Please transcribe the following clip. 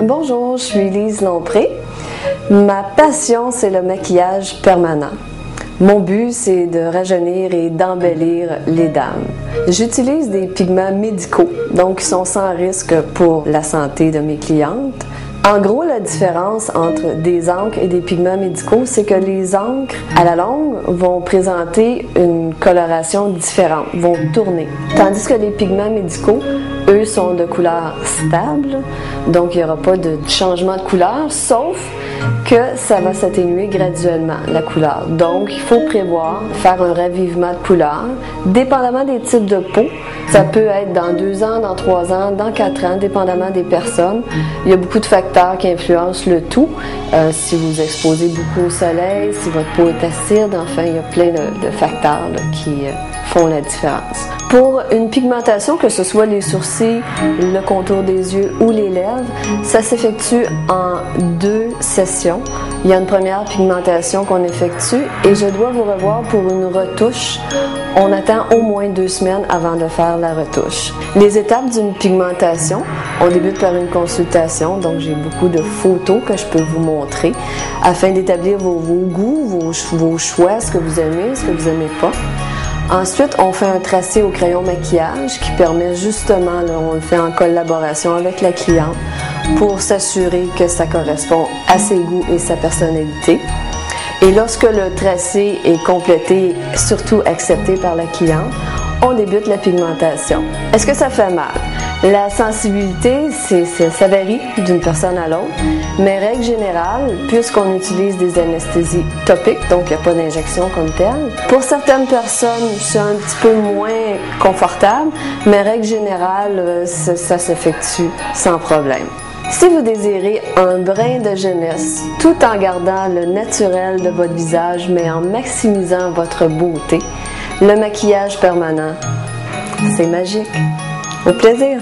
Bonjour, je suis Lise Lompré. Ma passion, c'est le maquillage permanent. Mon but, c'est de rajeunir et d'embellir les dames. J'utilise des pigments médicaux, donc qui sont sans risque pour la santé de mes clientes. En gros, la différence entre des encres et des pigments médicaux, c'est que les encres, à la longue, vont présenter une coloration différente, vont tourner. Tandis que les pigments médicaux, eux, sont de couleur stable, donc il n'y aura pas de changement de couleur, sauf que ça va s'atténuer graduellement, la couleur. Donc, il faut prévoir faire un ravivement de couleur, dépendamment des types de peau. Ça peut être dans 2 ans, dans 3 ans, dans 4 ans, dépendamment des personnes. Il y a beaucoup de facteurs qui influencent le tout. Si vous exposez beaucoup au soleil, si votre peau est acide, enfin, il y a plein de facteurs là, qui font la différence. Pour une pigmentation, que ce soit les sourcils, le contour des yeux ou les lèvres, ça s'effectue en 2 sessions. Il y a une première pigmentation qu'on effectue et je dois vous revoir pour une retouche. On attend au moins 2 semaines avant de faire la retouche. Les étapes d'une pigmentation, on débute par une consultation, donc j'ai beaucoup de photos que je peux vous montrer afin d'établir vos goûts, vos choix, ce que vous aimez, ce que vous n'aimez pas. Ensuite, on fait un tracé au crayon maquillage qui permet justement, là, on le fait en collaboration avec la cliente pour s'assurer que ça correspond à ses goûts et sa personnalité. Et lorsque le tracé est complété, surtout accepté par la cliente, on débute la pigmentation. Est-ce que ça fait mal? La sensibilité, ça varie d'une personne à l'autre, mais règle générale, puisqu'on utilise des anesthésies topiques, donc il n'y a pas d'injection comme telle, pour certaines personnes, c'est un petit peu moins confortable, mais règle générale, ça s'effectue sans problème. Si vous désirez un brin de jeunesse, tout en gardant le naturel de votre visage, mais en maximisant votre beauté, le maquillage permanent, c'est magique. Au plaisir!